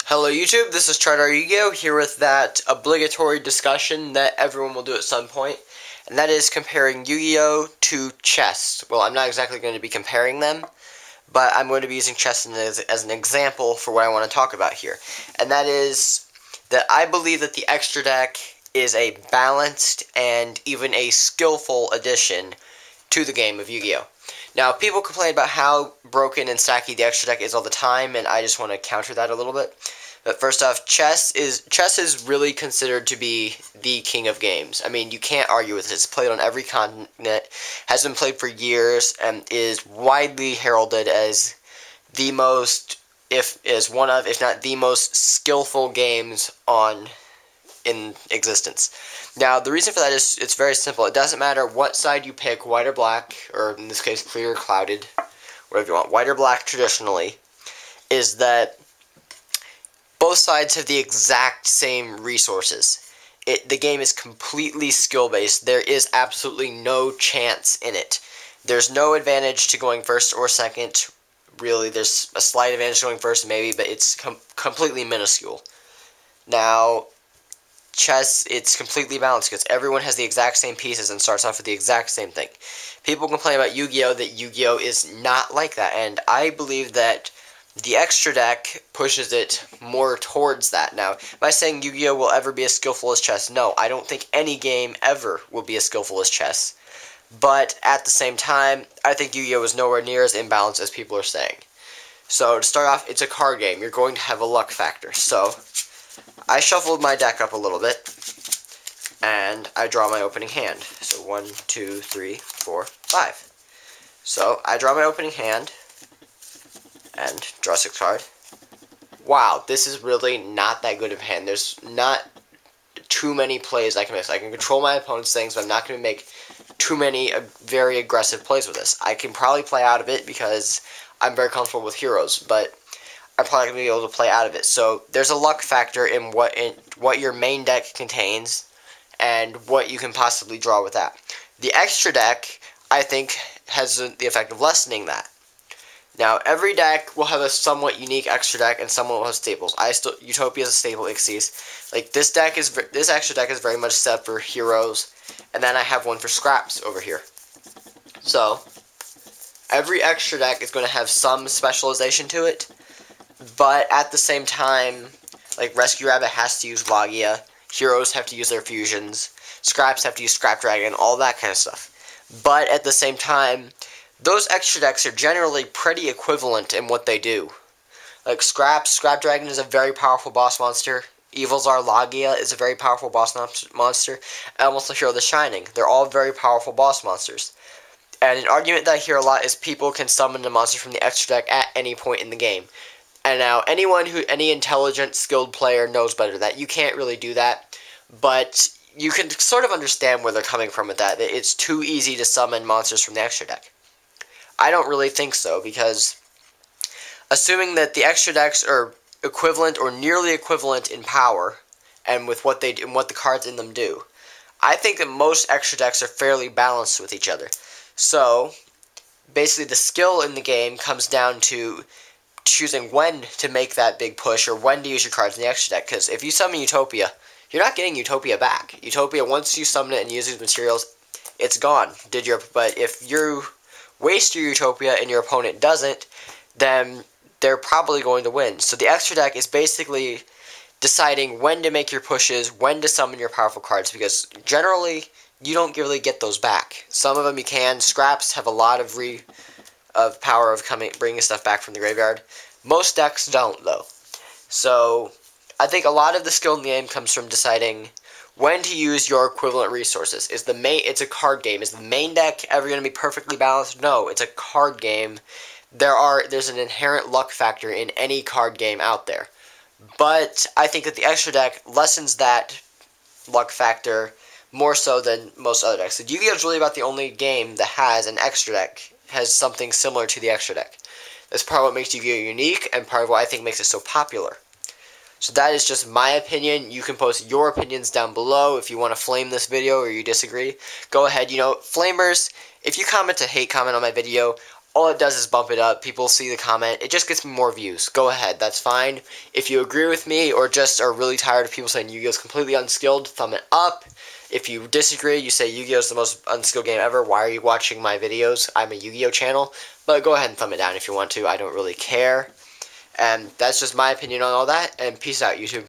Hello YouTube, this is ChardarYuGiOh here with that obligatory discussion that everyone will do at some point, and that is comparing Yu-Gi-Oh to chess. Well, I'm not exactly going to be comparing them, but I'm going to be using chess as an example for what I want to talk about here. And that is that I believe that the extra deck is a balanced and even a skillful addition to the game of Yu-Gi-Oh! Now, people complain about how broken and stacky the extra deck is all the time, and I just want to counter that a little bit. But first off, chess is really considered to be the king of games. I mean, you can't argue with it. It's played on every continent, has been played for years, and is widely heralded as the most, if not the most skillful games in existence. Now, the reason for that is it's very simple. It doesn't matter what side you pick, white or black, or in this case, clear or clouded, whatever you want, white or black traditionally, is that both sides have the exact same resources. The game is completely skill-based. There is absolutely no chance in it. There's no advantage to going first or second. Really, there's a slight advantage to going first, maybe, but it's completely minuscule. Now, chess, it's completely balanced because everyone has the exact same pieces and starts off with the exact same thing. People complain about Yu-Gi-Oh! That Yu-Gi-Oh! Is not like that, and I believe that the extra deck pushes it more towards that. Now, am I saying Yu-Gi-Oh! Will ever be as skillful as chess? No, I don't think any game ever will be as skillful as chess. But at the same time, I think Yu-Gi-Oh! Is nowhere near as imbalanced as people are saying. So, to start off, it's a card game. You're going to have a luck factor. So, I shuffled my deck up a little bit, and I draw my opening hand. So 1, 2, 3, 4, 5. So I draw my opening hand, and draw 6 card. Wow, this is really not that good of a hand. There's not too many plays I can make. I can control my opponent's things, but I'm not going to make too many very aggressive plays with this. I can probably play out of it because I'm very comfortable with heroes, but I'm probably going to be able to play out of it. So there's a luck factor in what your main deck contains and what you can possibly draw with that. The extra deck, I think, has the effect of lessening that. Now, every deck will have a somewhat unique extra deck, and some will have staples. Utopia is a staple Ixies. Like this extra deck is very much set for heroes, and then I have one for scraps over here. So every extra deck is going to have some specialization to it. But at the same time, like Rescue Rabbit has to use Logia, heroes have to use their fusions, scraps have to use Scrap Dragon, all that kind of stuff. But at the same time, those extra decks are generally pretty equivalent in what they do. Like Scrap Dragon is a very powerful boss monster. Evil Czar Logia is a very powerful boss monster. And almost the Hero the Shining. They're all very powerful boss monsters. And an argument that I hear a lot is people can summon a monster from the extra deck at any point in the game. And now, any intelligent, skilled player knows better than that. You can't really do that, but you can sort of understand where they're coming from with that. It's too easy to summon monsters from the extra deck. I don't really think so, because assuming that the extra decks are equivalent or nearly equivalent in power, and with what they do, and what the cards in them do, I think that most extra decks are fairly balanced with each other. So, basically, the skill in the game comes down to choosing when to make that big push or when to use your cards in the extra deck. Because if you summon Utopia, you're not getting Utopia back. Utopia, once you summon it and use these materials, it's gone. But if you waste your Utopia and your opponent doesn't, then they're probably going to win. So the extra deck is basically deciding when to make your pushes, when to summon your powerful cards, because generally you don't really get those back. Some of them you can. Scraps have a lot of power of bringing stuff back from the graveyard. Most decks don't, though. So I think a lot of the skill in the game comes from deciding when to use your equivalent resources. It's a card game. Is the main deck ever going to be perfectly balanced? No, it's a card game. There's an inherent luck factor in any card game out there. But I think that the extra deck lessens that luck factor more so than most other decks. So Yu-Gi-Oh! Is really about the only game that has an extra deck, has something similar to the extra deck. That's part of what makes Yu-Gi-Oh! Unique, and part of what I think makes it so popular. So that is just my opinion. You can post your opinions down below if you want to flame this video or you disagree. Go ahead, flamers, if you comment a hate comment on my video, all it does is bump it up. People see the comment. It just gets me more views. Go ahead. That's fine. If you agree with me or just are really tired of people saying Yu-Gi-Oh is completely unskilled, thumb it up. If you disagree, you say Yu-Gi-Oh is the most unskilled game ever, why are you watching my videos? I'm a Yu-Gi-Oh channel. But go ahead and thumb it down if you want to. I don't really care. And that's just my opinion on all that. And peace out, YouTube.